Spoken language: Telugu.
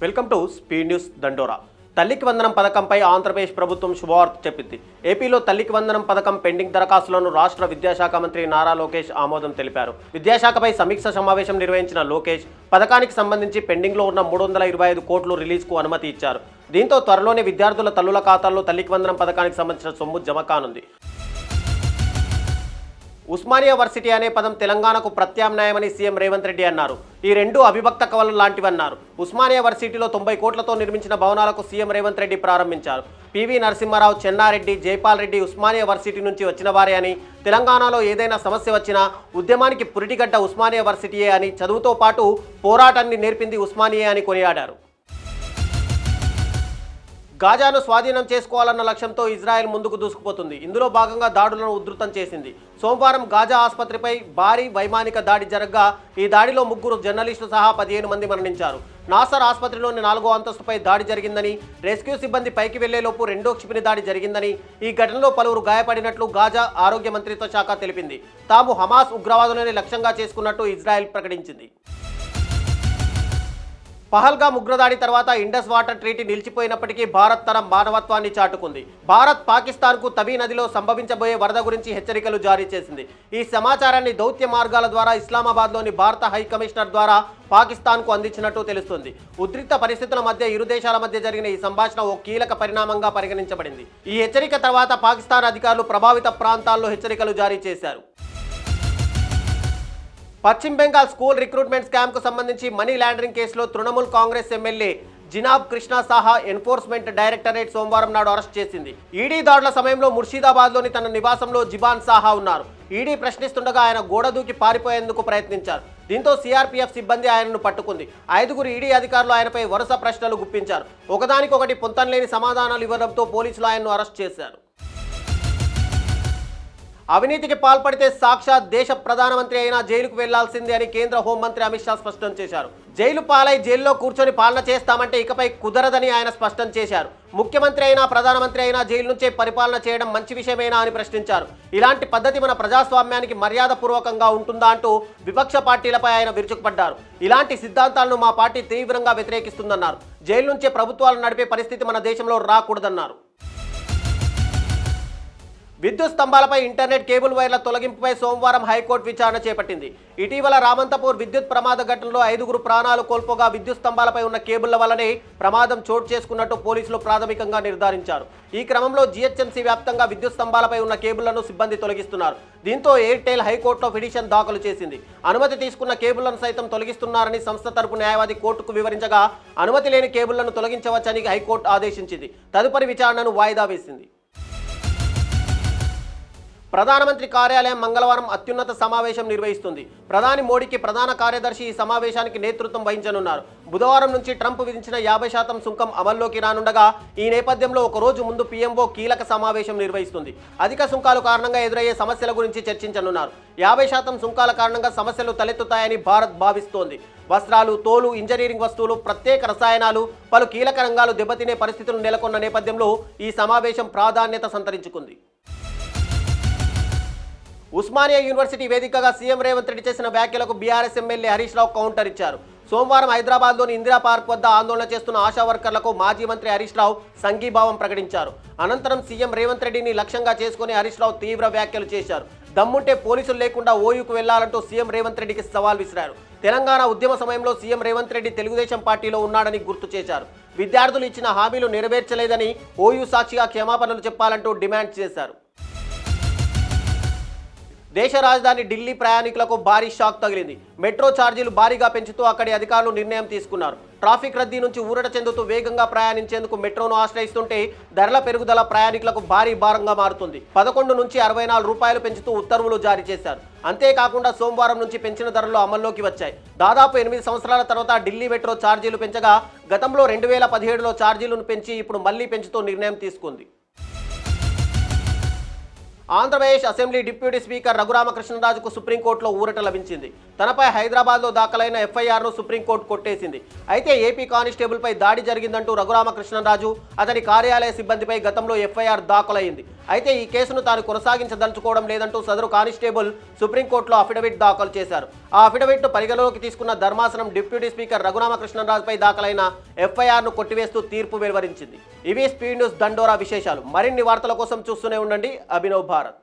వెల్కమ్ టు స్పీడ్ న్యూస్ దండోరా. తల్లికి వందనం పథకంపై ఆంధ్రప్రదేశ్ ప్రభుత్వం శుభవార్త చెప్పింది. ఏపీలో తల్లికి వందనం పథకం పెండింగ్ దరఖాస్తులను రాష్ట్ర విద్యాశాఖ మంత్రి నారా లోకేష్ ఆమోదం తెలిపారు. విద్యాశాఖపై సమీక్ష సమావేశం నిర్వహించిన లోకేష్ పథకానికి సంబంధించి పెండింగ్లో ఉన్న 325 కోట్లు రిలీజ్కు అనుమతి ఇచ్చారు. దీంతో త్వరలోనే విద్యార్థుల తల్లుల ఖాతాల్లో తల్లికి వందనం పథకానికి సంబంధించిన సొమ్ము జమ కానుంది. ఉస్మానియా వర్సిటీ అనే పదం తెలంగాణకు ప్రత్యామ్నాయమని సీఎం రేవంత్ రెడ్డి అన్నారు. ఈ రెండు అవిభక్త కవలు లాంటివన్నారు. ఉస్మానియా వర్సిటీలో 90 కోట్లతో నిర్మించిన భవనాలకు సీఎం రేవంత్ రెడ్డి ప్రారంభించారు. పివి నరసింహారావు, చెన్నారెడ్డి, జైపాల్ రెడ్డి ఉస్మానియా వర్సిటీ నుంచి వచ్చిన వారే అని, తెలంగాణలో ఏదైనా సమస్య వచ్చినా ఉద్యమానికి పురిటిగడ్డ ఉస్మానియా వర్సిటీయే అని, చదువుతో పాటు పోరాటాన్ని నేర్పింది ఉస్మానియా అని కొనియాడారు. గాజాను స్వాధీనం చేసుకోవాలన్న లక్ష్యంతో ఇజ్రాయెల్ ముందుకు దూసుకుపోతుంది. ఇందులో భాగంగా దాడులను ఉధృతం చేసింది. సోమవారం గాజా ఆసుపత్రిపై భారీ వైమానిక దాడి జరగగా ఈ దాడిలో 3 జర్నలిస్టులు సహా 15 మంది మరణించారు. నాసర్ ఆసుపత్రిలోని 4వ అంతస్తుపై దాడి జరిగిందని, రెస్క్యూ సిబ్బంది పైకి వెళ్లేలోపు రెండో క్షిపణి దాడి జరిగిందని, ఈ ఘటనలో పలువురు గాయపడినట్లు గాజా ఆరోగ్య మంత్రిత్వ శాఖ తెలిపింది. తాము హమాస్ ఉగ్రవాదులని లక్ష్యంగా చేసుకున్నట్టు ఇజ్రాయెల్ ప్రకటించింది. పహల్గామ్ ఉగ్రదాడి తర్వాత ఇండస్ వాటర్ ట్రీటీ నిలిచిపోయినప్పటికీ భారత్ తన మానవత్వాన్ని చాటుకుంది. భారత్ పాకిస్తాన్కు తబీ నదిలో సంభవించబోయే వరద గురించి హెచ్చరికలు జారీ చేసింది. ఈ సమాచారాన్ని దౌత్య మార్గాల ద్వారా ఇస్లామాబాద్లోని భారత హై కమిషనర్ ద్వారా పాకిస్తాన్కు అందించినట్టు తెలుస్తుంది. ఉద్రిక్త పరిస్థితుల మధ్య ఇరు దేశాల మధ్య జరిగిన ఈ సంభాషణ ఓ కీలక పరిణామంగా పరిగణించబడింది. ఈ హెచ్చరిక తర్వాత పాకిస్తాన్ అధికారులు ప్రభావిత ప్రాంతాల్లో హెచ్చరికలు జారీ చేశారు. పశ్చిమ బెంగాల్ స్కూల్ రిక్రూట్మెంట్ స్కామ్కు సంబంధించి మనీ లాండరింగ్ కేసులో తృణమూల్ కాంగ్రెస్ ఎమ్మెల్యే జినాబ్ కృష్ణా సాహా ఎన్ఫోర్స్మెంట్ డైరెక్టరేట్ సోమవారం నాడు అరెస్ట్ చేసింది. ఈడీ దాడుల సమయంలో ముర్షిదాబాద్లోని తన నివాసంలో జిబాన్ సాహా ఉన్నారు. ఈడీ ప్రశ్నిస్తుండగా ఆయన గోడ దూకి పారిపోయేందుకు ప్రయత్నించారు. దీంతో సిఆర్పీఎఫ్ సిబ్బంది ఆయనను పట్టుకుంది. 5 ఈడీ అధికారులు ఆయనపై వరుస ప్రశ్నలు గుప్పించారు. ఒకదానికొకటి పొంతనలేని సమాధానాలు ఇవ్వడంతో పోలీసులు ఆయనను అరెస్ట్ చేశారు. అవినీతికి పాల్పడితే సాక్షాత్ దేశ ప్రధానమంత్రి అయినా జైలుకు వెళ్లాల్సిందే అని కేంద్ర హోంమంత్రి అమిత్ షా స్పష్టం చేశారు. జైలు పాలై జైల్లో కూర్చొని పాలన చేస్తామంటే ఇకపై కుదరదని ఆయన స్పష్టం చేశారు. ముఖ్యమంత్రి అయినా ప్రధానమంత్రి అయినా జైలు నుంచే పరిపాలన చేయడం మంచి విషయమేనా అని ప్రశ్నించారు. ఇలాంటి పద్ధతి మన ప్రజాస్వామ్యానికి మర్యాదపూర్వకంగా ఉంటుందా అంటూ విపక్ష పార్టీలపై ఆయన విరుచుకుపడ్డారు. ఇలాంటి సిద్ధాంతాలను మా పార్టీ తీవ్రంగా వ్యతిరేకిస్తుందన్నారు. జైలు నుంచే ప్రభుత్వాలను నడిపే పరిస్థితి మన దేశంలో రాకూడదన్నారు. విద్యుత్ స్తంభాలపై ఇంటర్నెట్ కేబుల్ వైర్ల తొలగింపుపై సోమవారం హైకోర్టు విచారణ చేపట్టింది. ఇటీవల రామంతపూర్ విద్యుత్ ప్రమాద ఘటనలో 5 ప్రాణాలు కోల్పోగా విద్యుత్ స్తంభాలపై ఉన్న కేబుళ్ల వల్లనే ప్రమాదం చోటు చేసుకున్నట్టు పోలీసులు ప్రాథమికంగా నిర్ధారించారు. ఈ క్రమంలో జీహెచ్ఎంసీ వ్యాప్తంగా విద్యుత్ స్తంభాలపై ఉన్న కేబుళ్లను సిబ్బంది తొలగిస్తున్నారు. దీంతో ఎయిర్టెల్ హైకోర్టులో పిటిషన్ దాఖలు చేసింది. అనుమతి తీసుకున్న కేబుళ్లను సైతం తొలగిస్తున్నారని సంస్థ తరపు న్యాయవాది కోర్టుకు వివరించగా అనుమతి లేని కేబుళ్లను తొలగించవచ్చని హైకోర్టు ఆదేశించింది. తదుపరి విచారణను వాయిదా వేసింది. ప్రధానమంత్రి కార్యాలయం మంగళవారం అత్యున్నత సమావేశం నిర్వహిస్తుంది. ప్రధాని మోడీకి ప్రధాన కార్యదర్శి ఈ సమావేశానికి నేతృత్వం వహించనున్నారు. బుధవారం నుంచి ట్రంప్ విధించిన 50% సుంకం అమల్లోకి రానుండగా ఈ నేపథ్యంలో ఒక రోజు ముందు పీఎంఓ కీలక సమావేశం నిర్వహిస్తుంది. అధిక సుంకాల కారణంగా ఎదురయ్యే సమస్యల గురించి చర్చించనున్నారు. 50% సుంకాల కారణంగా సమస్యలు తలెత్తుతాయని భారత్ భావిస్తోంది. వస్త్రాలు, తోలు, ఇంజనీరింగ్ వస్తువులు, ప్రత్యేక రసాయనాలు, పలు కీలక రంగాలు దెబ్బతినే పరిస్థితులు నెలకొన్న నేపథ్యంలో ఈ సమావేశం ప్రాధాన్యత సంతరించుకుంది. ఉస్మానియా యూనివర్సిటీ వేదికగా సీఎం రేవంత్ రెడ్డి చేసిన వ్యాఖ్యలకు BRS MLA Harish Rao counter ఇచ్చారు. సోమవారం హైదరాబాద్లోని ఇందిరా పార్క్ వద్ద ఆందోళన చేస్తున్న ఆశా వర్కర్లకు మాజీ మంత్రి హరీష్ రావు సంఘీభావం ప్రకటించారు. అనంతరం సీఎం రేవంత్ రెడ్డిని లక్ష్యంగా చేసుకుని హరీష్ రావు తీవ్ర వ్యాఖ్యలు చేశారు. దమ్ముంటే పోలీసులు లేకుండా ఓయూకు వెళ్లాలంటూ సీఎం రేవంత్ రెడ్డికి సవాల్ విసిరారు. తెలంగాణ ఉద్యమ సమయంలో సీఎం రేవంత్ రెడ్డి తెలుగుదేశం పార్టీలో ఉన్నాడని గుర్తు చేశారు. విద్యార్థులు ఇచ్చిన హామీలు నెరవేర్చలేదని ఓయూ సాక్షిగా క్షమాపణలు చెప్పాలంటూ డిమాండ్ చేశారు. దేశ రాజధాని ఢిల్లీ ప్రయాణికులకు భారీ షాక్ తగిలింది. మెట్రో ఛార్జీలు భారీగా పెంచుతూ అక్కడి అధికారులు నిర్ణయం తీసుకున్నారు. ట్రాఫిక్ రద్దీ నుంచి ఊరట చెందుతూ వేగంగా ప్రయాణించేందుకు మెట్రోను ఆశ్రయిస్తుంటే ధరల పెరుగుదల ప్రయాణికులకు భారీ భారంగా మారుతుంది. 11 నుంచి 64 రూపాయలు పెంచుతూ ఉత్తర్వులు జారీ చేశారు. అంతేకాకుండా సోమవారం నుంచి పెంచిన ధరలు అమల్లోకి వచ్చాయి. దాదాపు 8 సంవత్సరాల తర్వాత ఢిల్లీ మెట్రో ఛార్జీలు పెంచగా గతంలో 2017లో ఛార్జీలను పెంచి ఇప్పుడు మళ్లీ పెంచుతూ నిర్ణయం తీసుకుంది. ఆంధ్రప్రదేశ్ అసెంబ్లీ డిప్యూటీ స్పీకర్ రఘురామకృష్ణరాజుకు సుప్రీంకోర్టులో ఊరట లభించింది. తనపై హైదరాబాద్లో దాఖలైన ఎఫ్ఐఆర్ను సుప్రీంకోర్టు కొట్టేసింది. అయితే ఏపీ కానిస్టేబుల్పై దాడి జరిగిందంటూ రఘురామకృష్ణరాజు, అతని కార్యాలయ సిబ్బందిపై గతంలో ఎఫ్ఐఆర్ దాఖలైంది. అయితే ఈ కేసును తాను కొనసాగించదలుచుకోవడం లేదంటూ సదరు కానిస్టేబుల్ సుప్రీంకోర్టులో అఫిడవిట్ దాఖలు చేశారు. ఆ అఫిడవిట్ను పరిగణలోకి తీసుకున్న ధర్మాసనం డిప్యూటీ స్పీకర్ రఘురామకృష్ణరాజుపై దాఖలైన ఎఫ్ఐఆర్ను కొట్టివేస్తూ తీర్పు వెలువరించింది. ఇవి స్పీడ్ న్యూస్ దండోరా విశేషాలు. మరిన్ని వార్తల కోసం చూస్తూనే ఉండండి అభినవ్ భారత్.